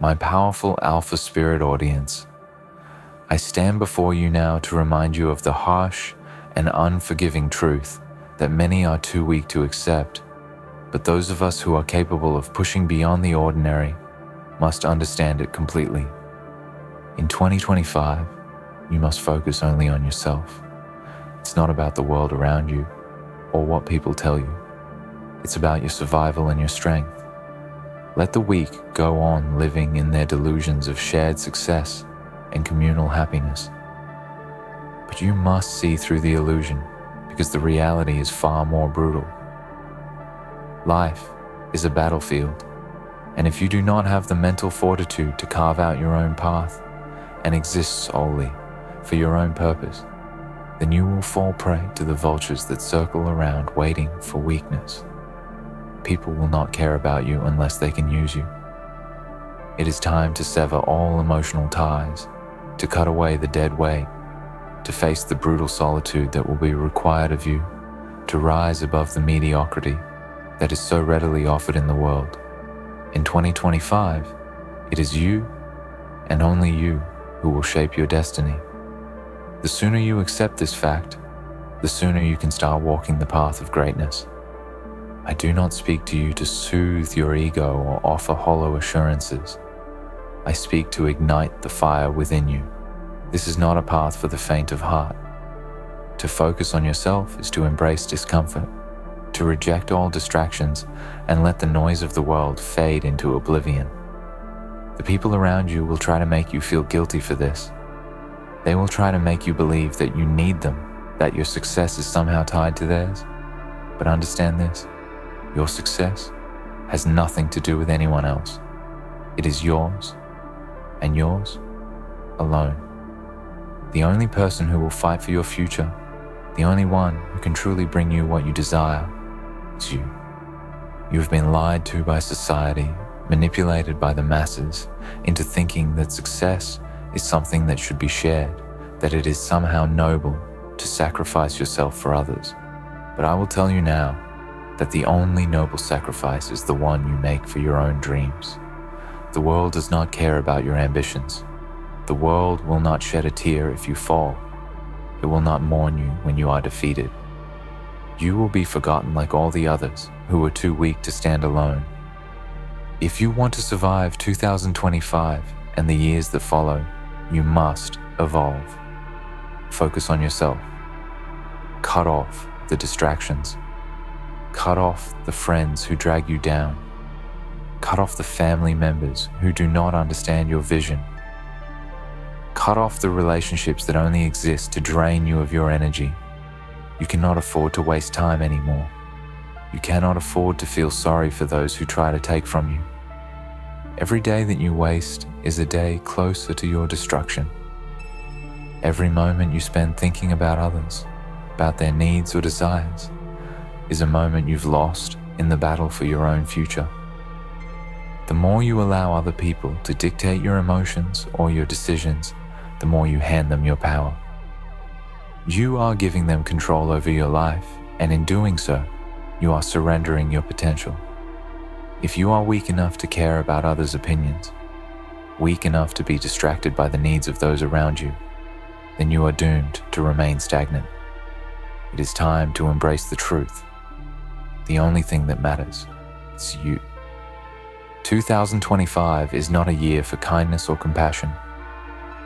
My powerful Alpha Spirit audience, I stand before you now to remind you of the harsh and unforgiving truth that many are too weak to accept, but those of us who are capable of pushing beyond the ordinary must understand it completely. In 2025, you must focus only on yourself. It's not about the world around you or what people tell you. It's about your survival and your strength. Let the weak go on living in their delusions of shared success and communal happiness. But you must see through the illusion, because the reality is far more brutal. Life is a battlefield, and if you do not have the mental fortitude to carve out your own path and exist solely for your own purpose, then you will fall prey to the vultures that circle around waiting for weakness. People will not care about you unless they can use you. It is time to sever all emotional ties, to cut away the dead weight, to face the brutal solitude that will be required of you, to rise above the mediocrity that is so readily offered in the world. In 2025, it is you and only you who will shape your destiny. The sooner you accept this fact, the sooner you can start walking the path of greatness. I do not speak to you to soothe your ego or offer hollow assurances. I speak to ignite the fire within you. This is not a path for the faint of heart. To focus on yourself is to embrace discomfort, to reject all distractions and let the noise of the world fade into oblivion. The people around you will try to make you feel guilty for this. They will try to make you believe that you need them, that your success is somehow tied to theirs. But understand this, your success has nothing to do with anyone else. It is yours, and yours alone. The only person who will fight for your future, the only one who can truly bring you what you desire, is you. You have been lied to by society, manipulated by the masses into thinking that success is something that should be shared, that it is somehow noble to sacrifice yourself for others. But I will tell you now that the only noble sacrifice is the one you make for your own dreams. The world does not care about your ambitions. The world will not shed a tear if you fall. It will not mourn you when you are defeated. You will be forgotten like all the others who were too weak to stand alone. If you want to survive 2025 and the years that follow, you must evolve. Focus on yourself. Cut off the distractions. Cut off the friends who drag you down. Cut off the family members who do not understand your vision. Cut off the relationships that only exist to drain you of your energy. You cannot afford to waste time anymore. You cannot afford to feel sorry for those who try to take from you. Every day that you waste is a day closer to your destruction. Every moment you spend thinking about others, about their needs or desires, is a moment you've lost in the battle for your own future. The more you allow other people to dictate your emotions or your decisions, the more you hand them your power. You are giving them control over your life, and in doing so, you are surrendering your potential. If you are weak enough to care about others' opinions, weak enough to be distracted by the needs of those around you, then you are doomed to remain stagnant. It is time to embrace the truth. The only thing that matters is you. 2025 is not a year for kindness or compassion.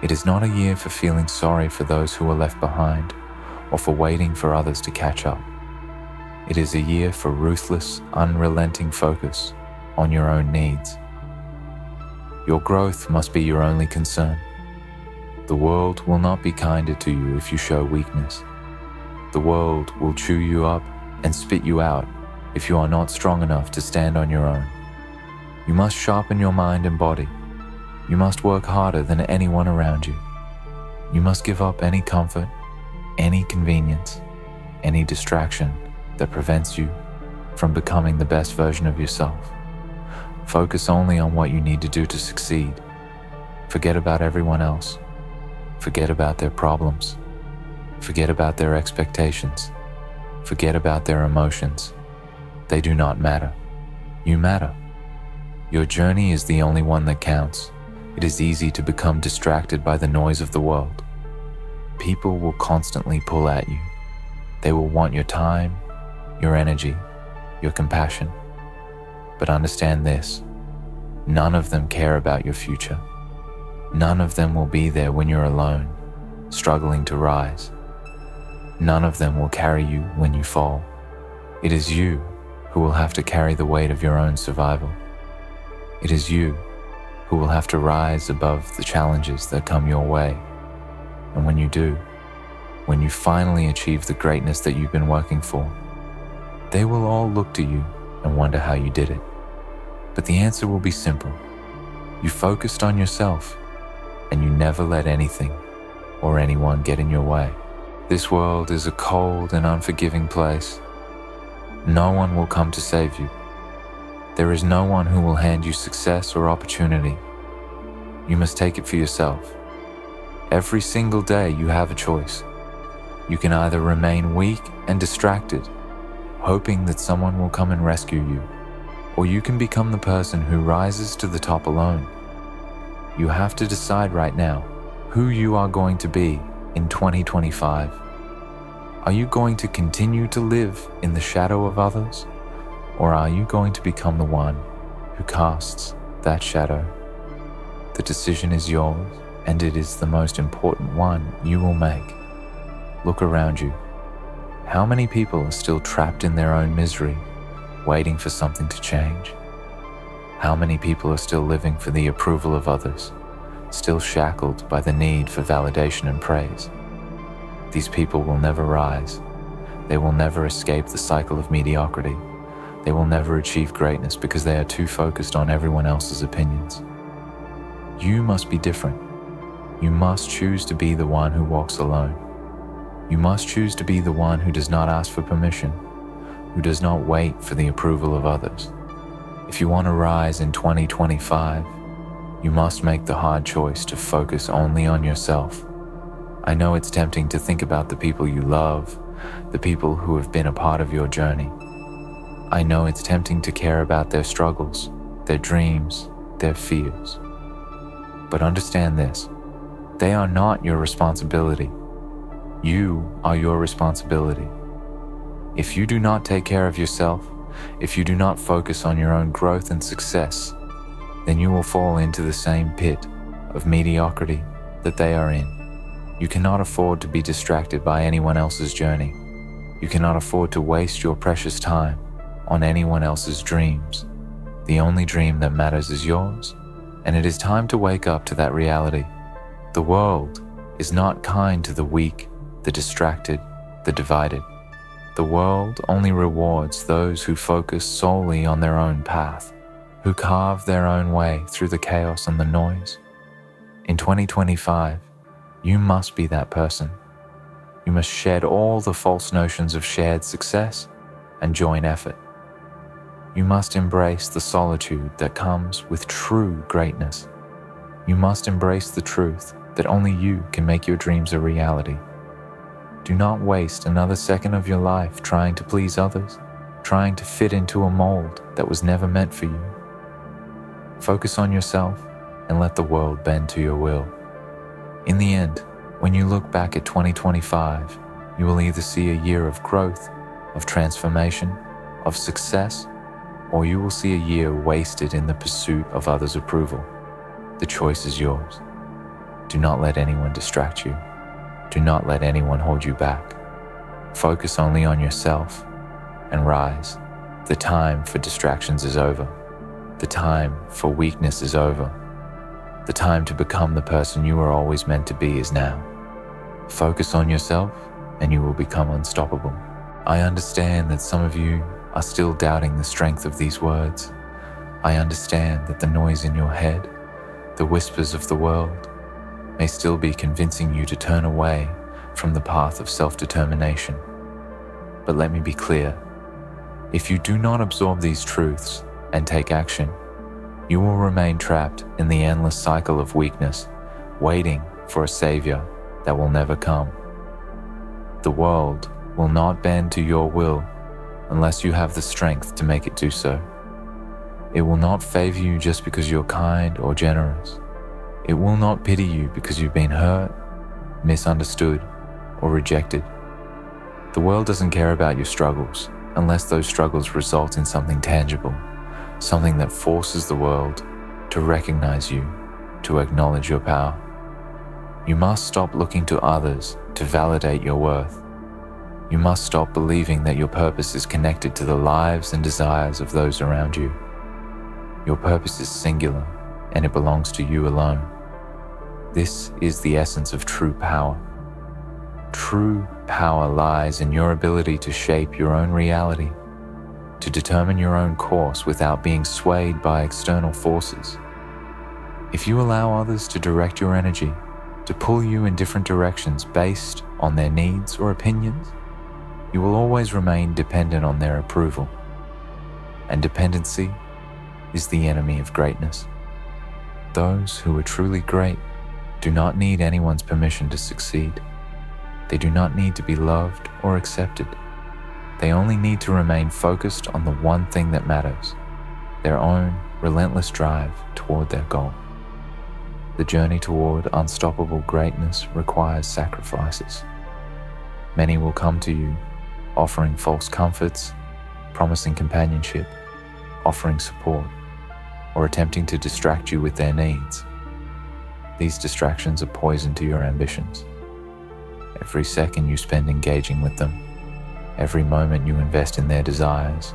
It is not a year for feeling sorry for those who are left behind or for waiting for others to catch up. It is a year for ruthless, unrelenting focus on your own needs. Your growth must be your only concern. The world will not be kinder to you if you show weakness. The world will chew you up and spit you out if you are not strong enough to stand on your own. You must sharpen your mind and body. You must work harder than anyone around you. You must give up any comfort, any convenience, any distraction that prevents you from becoming the best version of yourself. Focus only on what you need to do to succeed. Forget about everyone else. Forget about their problems. Forget about their expectations. Forget about their emotions. They do not matter. You matter. Your journey is the only one that counts. It is easy to become distracted by the noise of the world. People will constantly pull at you. They will want your time, your energy, your compassion. But understand this, none of them care about your future. None of them will be there when you're alone, struggling to rise. None of them will carry you when you fall. It is you who will have to carry the weight of your own survival. It is you who will have to rise above the challenges that come your way. And when you do, when you finally achieve the greatness that you've been working for, they will all look to you and wonder how you did it. But the answer will be simple. You focused on yourself, and you never let anything or anyone get in your way. This world is a cold and unforgiving place. No one will come to save you. There is no one who will hand you success or opportunity. You must take it for yourself. Every single day you have a choice. You can either remain weak and distracted, hoping that someone will come and rescue you, or you can become the person who rises to the top alone. You have to decide right now who you are going to be in 2025. Are you going to continue to live in the shadow of others, or are you going to become the one who casts that shadow? The decision is yours, and it is the most important one you will make. Look around you. How many people are still trapped in their own misery, waiting for something to change? How many people are still living for the approval of others, still shackled by the need for validation and praise? These people will never rise. They will never escape the cycle of mediocrity. They will never achieve greatness because they are too focused on everyone else's opinions. You must be different. You must choose to be the one who walks alone. You must choose to be the one who does not ask for permission, who does not wait for the approval of others. If you want to rise in 2025, you must make the hard choice to focus only on yourself. I know it's tempting to think about the people you love, the people who have been a part of your journey. I know it's tempting to care about their struggles, their dreams, their fears. But understand this, they are not your responsibility. You are your responsibility. If you do not take care of yourself, if you do not focus on your own growth and success, then you will fall into the same pit of mediocrity that they are in. You cannot afford to be distracted by anyone else's journey. You cannot afford to waste your precious time on anyone else's dreams. The only dream that matters is yours, and it is time to wake up to that reality. The world is not kind to the weak, the distracted, the divided. The world only rewards those who focus solely on their own path, who carve their own way through the chaos and the noise. In 2025, you must be that person. You must shed all the false notions of shared success and join effort. You must embrace the solitude that comes with true greatness. You must embrace the truth that only you can make your dreams a reality. Do not waste another second of your life trying to please others, trying to fit into a mold that was never meant for you. Focus on yourself and let the world bend to your will. In the end, when you look back at 2025, you will either see a year of growth, of transformation, of success, or you will see a year wasted in the pursuit of others' approval. The choice is yours. Do not let anyone distract you. Do not let anyone hold you back. Focus only on yourself and rise. The time for distractions is over. The time for weakness is over. The time to become the person you were always meant to be is now. Focus on yourself and you will become unstoppable. I understand that some of you are still doubting the strength of these words. I understand that the noise in your head, the whispers of the world, may still be convincing you to turn away from the path of self-determination. But let me be clear. If you do not absorb these truths and take action, you will remain trapped in the endless cycle of weakness, waiting for a savior that will never come. The world will not bend to your will unless you have the strength to make it do so. It will not favor you just because you're kind or generous. It will not pity you because you've been hurt, misunderstood, or rejected. The world doesn't care about your struggles unless those struggles result in something tangible, something that forces the world to recognize you, to acknowledge your power. You must stop looking to others to validate your worth. You must stop believing that your purpose is connected to the lives and desires of those around you. Your purpose is singular, and it belongs to you alone. This is the essence of true power. True power lies in your ability to shape your own reality, to determine your own course without being swayed by external forces. If you allow others to direct your energy, to pull you in different directions based on their needs or opinions, you will always remain dependent on their approval. And dependency is the enemy of greatness. Those who are truly great do not need anyone's permission to succeed. They do not need to be loved or accepted. They only need to remain focused on the one thing that matters, their own relentless drive toward their goal. The journey toward unstoppable greatness requires sacrifices. Many will come to you offering false comforts, promising companionship, offering support, or attempting to distract you with their needs. These distractions are poison to your ambitions. Every second you spend engaging with them, every moment you invest in their desires,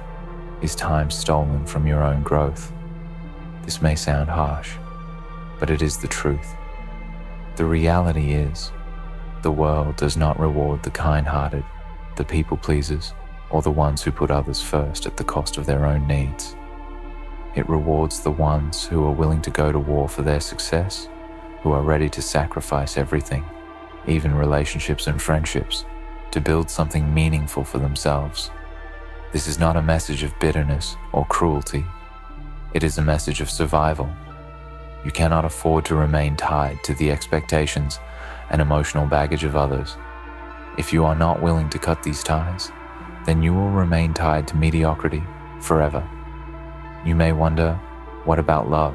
is time stolen from your own growth. This may sound harsh, but it is the truth. The reality is, the world does not reward the kind-hearted, the people pleasers, or the ones who put others first at the cost of their own needs. It rewards the ones who are willing to go to war for their success, who are ready to sacrifice everything, even relationships and friendships, to build something meaningful for themselves. This is not a message of bitterness or cruelty. It is a message of survival. You cannot afford to remain tied to the expectations and emotional baggage of others. If you are not willing to cut these ties, then you will remain tied to mediocrity forever. You may wonder, what about love?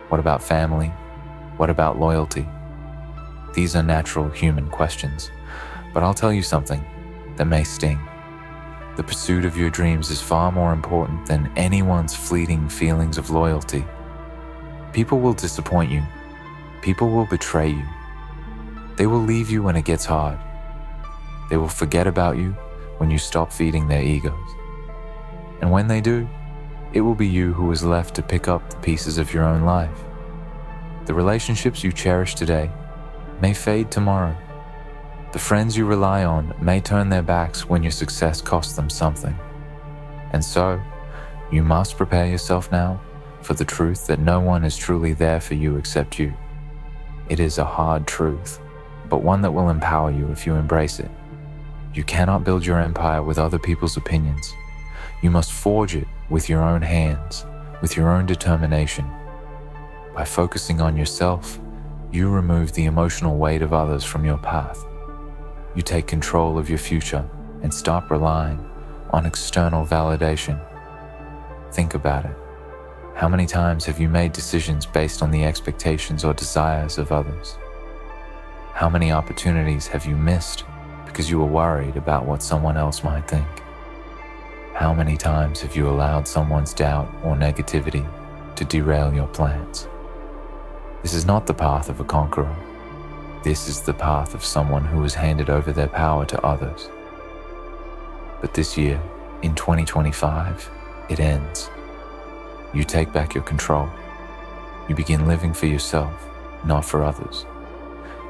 What about family? What about loyalty? These are natural human questions, but I'll tell you something that may sting. The pursuit of your dreams is far more important than anyone's fleeting feelings of loyalty. People will disappoint you. People will betray you. They will leave you when it gets hard. They will forget about you when you stop feeding their egos. And when they do, it will be you who is left to pick up the pieces of your own life. The relationships you cherish today may fade tomorrow. The friends you rely on may turn their backs when your success costs them something. And so, you must prepare yourself now for the truth that no one is truly there for you except you. It is a hard truth, but one that will empower you if you embrace it. You cannot build your empire with other people's opinions. You must forge it with your own hands, with your own determination. By focusing on yourself, you remove the emotional weight of others from your path. You take control of your future and stop relying on external validation. Think about it. How many times have you made decisions based on the expectations or desires of others? How many opportunities have you missed because you were worried about what someone else might think? How many times have you allowed someone's doubt or negativity to derail your plans? This is not the path of a conqueror. This is the path of someone who has handed over their power to others. But this year, in 2025, it ends. You take back your control. You begin living for yourself, not for others.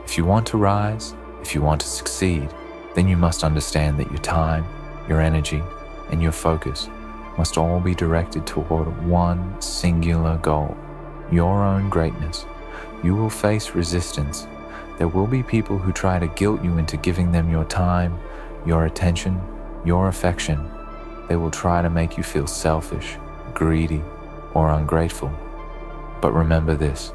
If you want to rise, if you want to succeed, then you must understand that your time, your energy, and your focus must all be directed toward one singular goal, your own greatness. You will face resistance. There will be people who try to guilt you into giving them your time, your attention, your affection. They will try to make you feel selfish, greedy, or ungrateful. But remember this: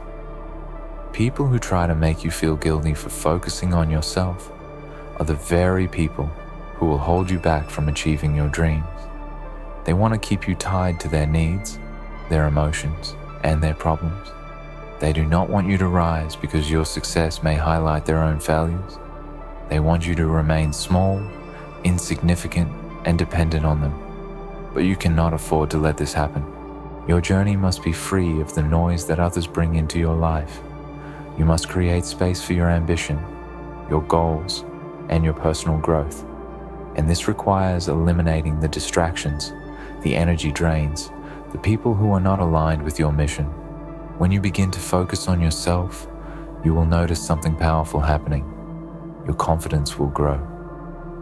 people who try to make you feel guilty for focusing on yourself are the very people who will hold you back from achieving your dreams. They want to keep you tied to their needs, their emotions, and their problems. They do not want you to rise because your success may highlight their own failures. They want you to remain small, insignificant, and dependent on them. But you cannot afford to let this happen. Your journey must be free of the noise that others bring into your life. You must create space for your ambition, your goals, and your personal growth. And this requires eliminating the distractions, the energy drains, the people who are not aligned with your mission. When you begin to focus on yourself, you will notice something powerful happening. Your confidence will grow.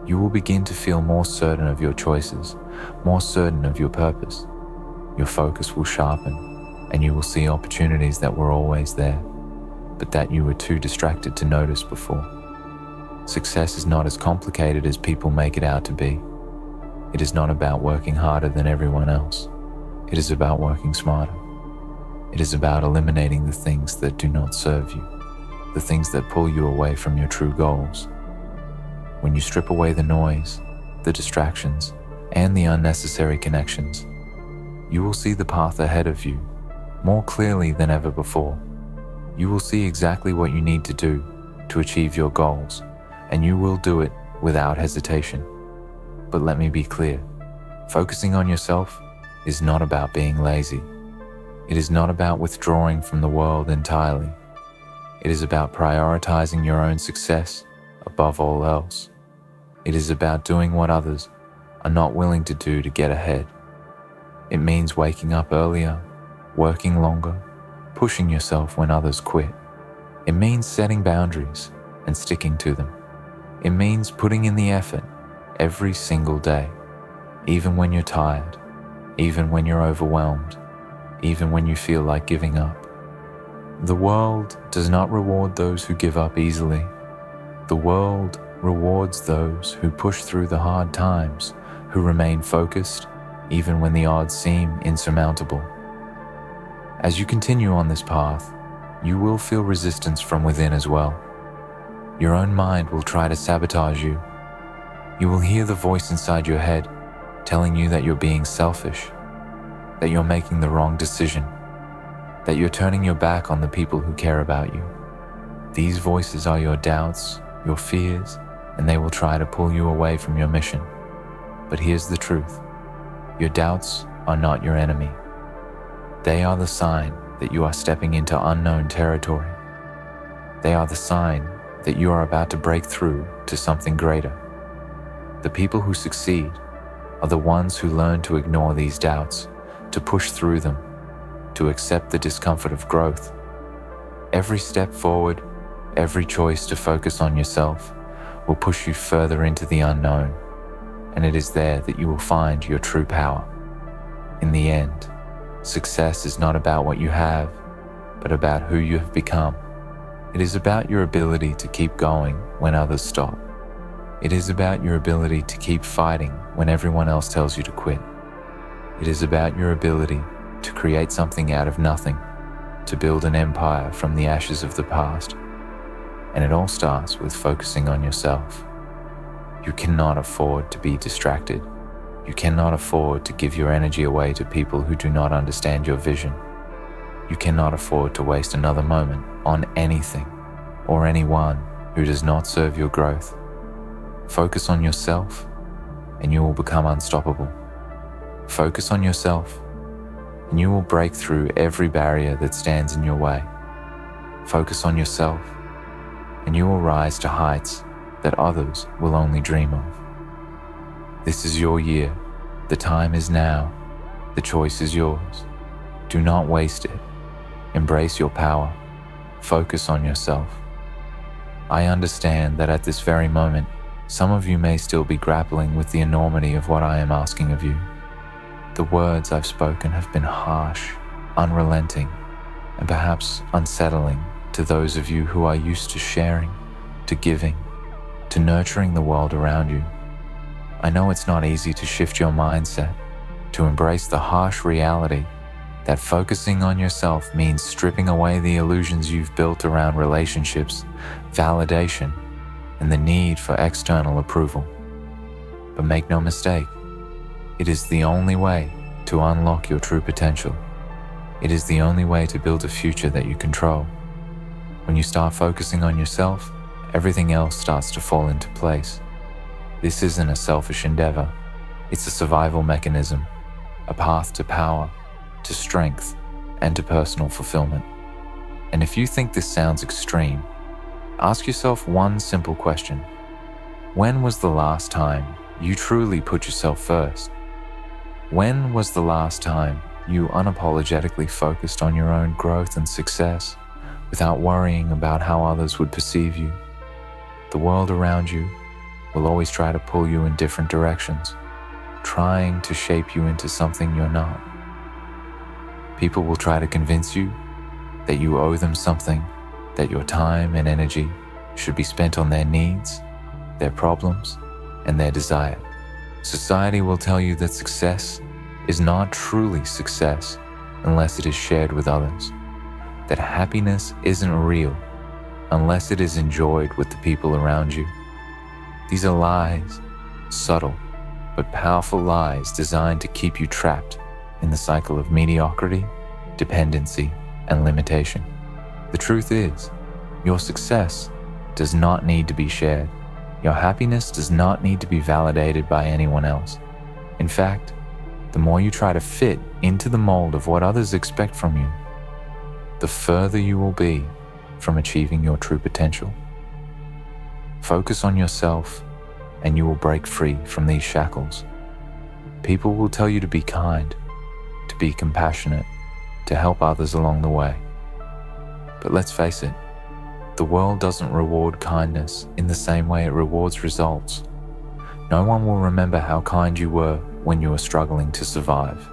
You will begin to feel more certain of your choices, more certain of your purpose. Your focus will sharpen, and you will see opportunities that were always there, but that you were too distracted to notice before. Success is not as complicated as people make it out to be. It is not about working harder than everyone else. It is about working smarter. It is about eliminating the things that do not serve you, the things that pull you away from your true goals. When you strip away the noise, the distractions, and the unnecessary connections, you will see the path ahead of you more clearly than ever before. You will see exactly what you need to do to achieve your goals, and you will do it without hesitation. But let me be clear, focusing on yourself is not about being lazy. It is not about withdrawing from the world entirely. It is about prioritizing your own success above all else. It is about doing what others are not willing to do to get ahead. It means waking up earlier, working longer, pushing yourself when others quit. It means setting boundaries and sticking to them. It means putting in the effort every single day, even when you're tired, even when you're overwhelmed, even when you feel like giving up. The world does not reward those who give up easily. The world rewards those who push through the hard times, who remain focused even when the odds seem insurmountable. As you continue on this path, you will feel resistance from within as well. Your own mind will try to sabotage you. You will hear the voice inside your head telling you that you're being selfish, that you're making the wrong decision, that you're turning your back on the people who care about you. These voices are your doubts, your fears, and they will try to pull you away from your mission. But here's the truth. Your doubts are not your enemy. They are the sign that you are stepping into unknown territory. They are the sign that you are about to break through to something greater. The people who succeed are the ones who learn to ignore these doubts, to push through them, to accept the discomfort of growth. Every step forward, every choice to focus on yourself will push you further into the unknown, and it is there that you will find your true power. In the end, success is not about what you have, but about who you have become. It is about your ability to keep going when others stop. It is about your ability to keep fighting when everyone else tells you to quit. It is about your ability to create something out of nothing, to build an empire from the ashes of the past. And it all starts with focusing on yourself. You cannot afford to be distracted. You cannot afford to give your energy away to people who do not understand your vision. You cannot afford to waste another moment on anything or anyone who does not serve your growth. Focus on yourself and you will become unstoppable. Focus on yourself and you will break through every barrier that stands in your way. Focus on yourself and you will rise to heights that others will only dream of. This is your year. The time is now. The choice is yours. Do not waste it. Embrace your power. Focus on yourself. I understand that at this very moment, some of you may still be grappling with the enormity of what I am asking of you. The words I've spoken have been harsh, unrelenting, and perhaps unsettling to those of you who are used to sharing, to giving, to nurturing the world around you. I know it's not easy to shift your mindset, to embrace the harsh reality that focusing on yourself means stripping away the illusions you've built around relationships, validation, and the need for external approval. But make no mistake, it is the only way to unlock your true potential. It is the only way to build a future that you control. When you start focusing on yourself, everything else starts to fall into place. This isn't a selfish endeavor. It's a survival mechanism, a path to power, to strength, and to personal fulfillment. And if you think this sounds extreme, ask yourself one simple question. When was the last time you truly put yourself first? When was the last time you unapologetically focused on your own growth and success without worrying about how others would perceive you? The world around you will always try to pull you in different directions, trying to shape you into something you're not. People will try to convince you that you owe them something, that your time and energy should be spent on their needs, their problems, and their desire. Society will tell you that success is not truly success unless it is shared with others, that happiness isn't real unless it is enjoyed with the people around you. These are lies, subtle but powerful lies designed to keep you trapped in the cycle of mediocrity, dependency, and limitation. The truth is, your success does not need to be shared. Your happiness does not need to be validated by anyone else. In fact, the more you try to fit into the mold of what others expect from you, the further you will be from achieving your true potential. Focus on yourself and you will break free from these shackles. People will tell you to be kind, to be compassionate, to help others along the way. But let's face it, the world doesn't reward kindness in the same way it rewards results. No one will remember how kind you were when you were struggling to survive.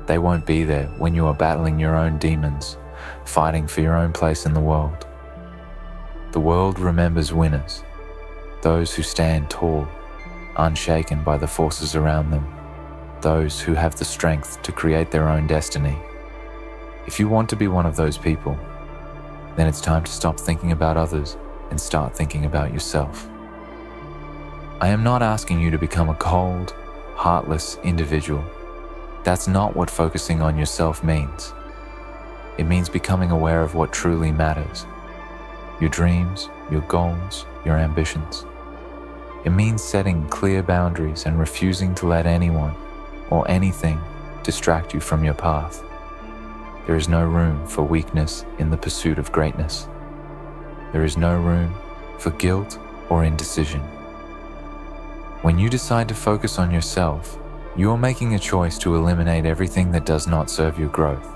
They won't be there when you are battling your own demons, fighting for your own place in the world. The world remembers winners, those who stand tall, unshaken by the forces around them, those who have the strength to create their own destiny. If you want to be one of those people, then it's time to stop thinking about others and start thinking about yourself. I am not asking you to become a cold, heartless individual. That's not what focusing on yourself means. It means becoming aware of what truly matters. Your dreams, your goals, your ambitions. It means setting clear boundaries and refusing to let anyone or anything distract you from your path. There is no room for weakness in the pursuit of greatness. There is no room for guilt or indecision. When you decide to focus on yourself, you are making a choice to eliminate everything that does not serve your growth.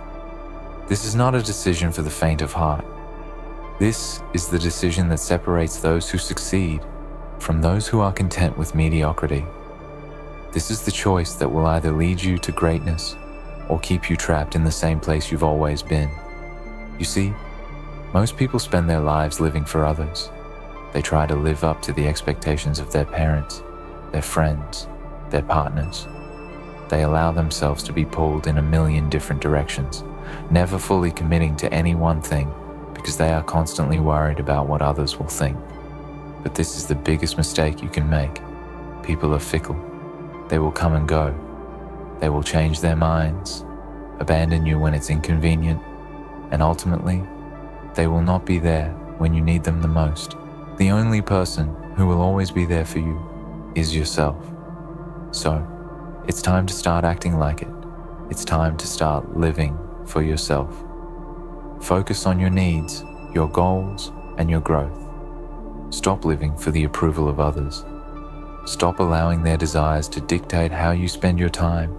This is not a decision for the faint of heart. This is the decision that separates those who succeed from those who are content with mediocrity. This is the choice that will either lead you to greatness or keep you trapped in the same place you've always been. You see, most people spend their lives living for others. They try to live up to the expectations of their parents, their friends, their partners. They allow themselves to be pulled in a million different directions, never fully committing to any one thing because they are constantly worried about what others will think. But this is the biggest mistake you can make. People are fickle. They will come and go. They will change their minds, abandon you when it's inconvenient, and ultimately, they will not be there when you need them the most. The only person who will always be there for you is yourself. So, it's time to start acting like it. It's time to start living for yourself. Focus on your needs, your goals, and your growth. Stop living for the approval of others. Stop allowing their desires to dictate how you spend your time,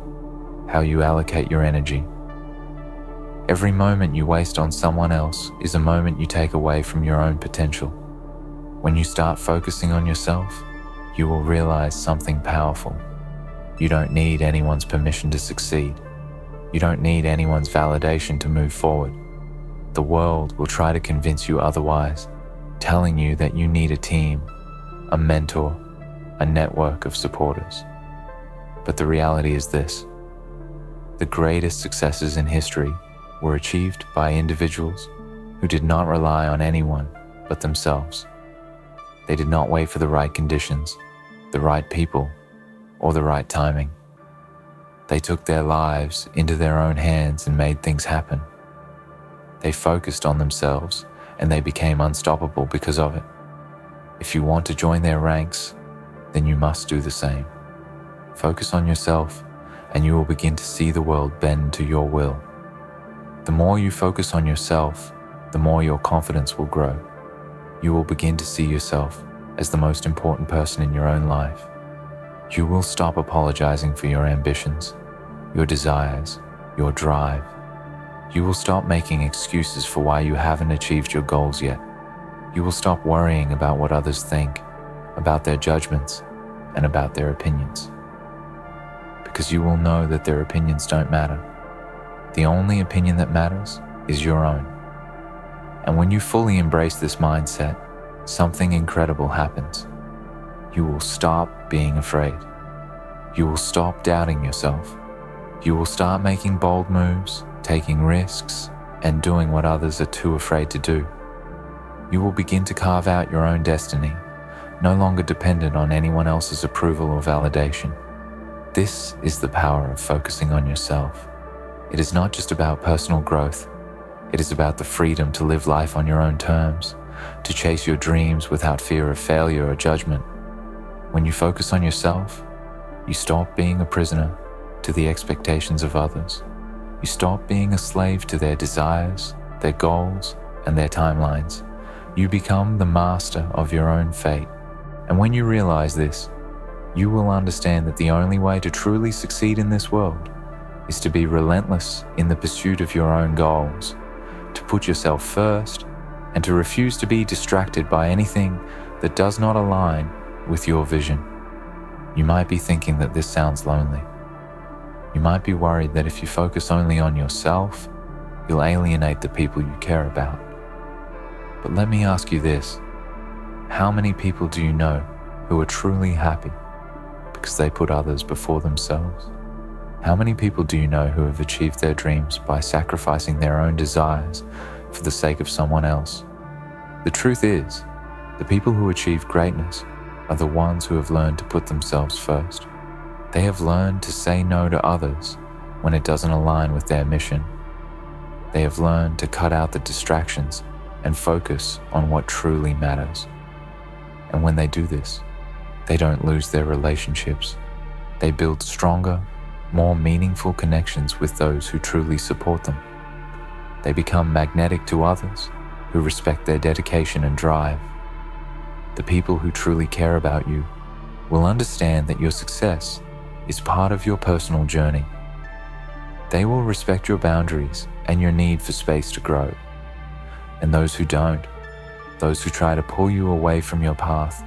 how you allocate your energy. Every moment you waste on someone else is a moment you take away from your own potential. When you start focusing on yourself, you will realize something powerful. You don't need anyone's permission to succeed. You don't need anyone's validation to move forward. The world will try to convince you otherwise, telling you that you need a team, a mentor, a network of supporters. But the reality is this: the greatest successes in history were achieved by individuals who did not rely on anyone but themselves. They did not wait for the right conditions, the right people, or the right timing. They took their lives into their own hands and made things happen. They focused on themselves and they became unstoppable because of it. If you want to join their ranks, then you must do the same. Focus on yourself and you will begin to see the world bend to your will. The more you focus on yourself, the more your confidence will grow. You will begin to see yourself as the most important person in your own life. You will stop apologizing for your ambitions, your desires, your drive. You will stop making excuses for why you haven't achieved your goals yet. You will stop worrying about what others think, about their judgments, and about their opinions. Because you will know that their opinions don't matter. The only opinion that matters is your own. And when you fully embrace this mindset, something incredible happens. You will stop being afraid. You will stop doubting yourself. You will start making bold moves, taking risks, and doing what others are too afraid to do. You will begin to carve out your own destiny, no longer dependent on anyone else's approval or validation. This is the power of focusing on yourself. It is not just about personal growth. It is about the freedom to live life on your own terms, to chase your dreams without fear of failure or judgment. When you focus on yourself, you stop being a prisoner to the expectations of others. You stop being a slave to their desires, their goals, and their timelines. You become the master of your own fate. And when you realize this, you will understand that the only way to truly succeed in this world is to be relentless in the pursuit of your own goals, to put yourself first, and to refuse to be distracted by anything that does not align with your vision. You might be thinking that this sounds lonely. You might be worried that if you focus only on yourself, you'll alienate the people you care about. But let me ask you this: how many people do you know who are truly happy because they put others before themselves? How many people do you know who have achieved their dreams by sacrificing their own desires for the sake of someone else? The truth is, the people who achieve greatness are the ones who have learned to put themselves first. They have learned to say no to others when it doesn't align with their mission. They have learned to cut out the distractions and focus on what truly matters. And when they do this, they don't lose their relationships. They build stronger, more meaningful connections with those who truly support them. They become magnetic to others who respect their dedication and drive. The people who truly care about you will understand that your success is part of your personal journey. They will respect your boundaries and your need for space to grow. And those who don't, those who try to pull you away from your path,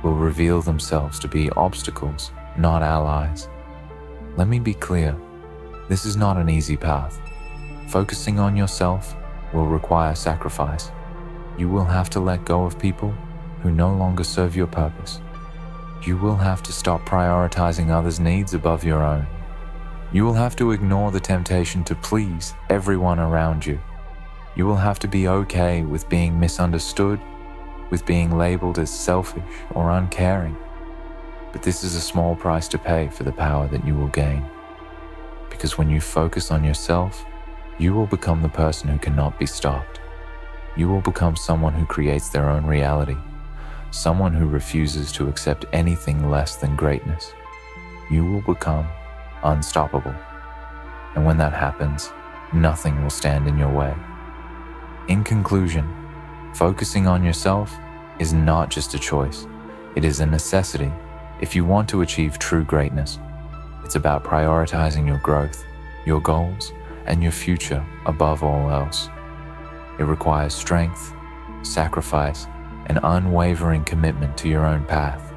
will reveal themselves to be obstacles, not allies. Let me be clear, this is not an easy path. Focusing on yourself will require sacrifice. You will have to let go of people who no longer serve your purpose. You will have to stop prioritizing others' needs above your own. You will have to ignore the temptation to please everyone around you. You will have to be okay with being misunderstood, with being labeled as selfish or uncaring. But this is a small price to pay for the power that you will gain. Because when you focus on yourself, you will become the person who cannot be stopped. You will become someone who creates their own reality, someone who refuses to accept anything less than greatness. You will become unstoppable. And when that happens, nothing will stand in your way. In conclusion, focusing on yourself is not just a choice. It is a necessity if you want to achieve true greatness. It's about prioritizing your growth, your goals, and your future above all else. It requires strength, sacrifice, and unwavering commitment to your own path.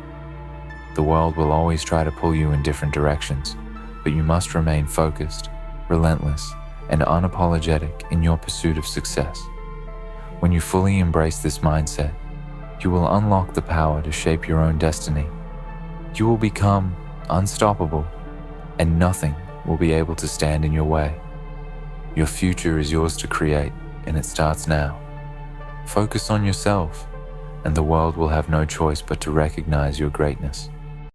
The world will always try to pull you in different directions, but you must remain focused, relentless, and unapologetic in your pursuit of success. When you fully embrace this mindset, you will unlock the power to shape your own destiny. You will become unstoppable, and nothing will be able to stand in your way. Your future is yours to create, and it starts now. Focus on yourself, and the world will have no choice but to recognize your greatness.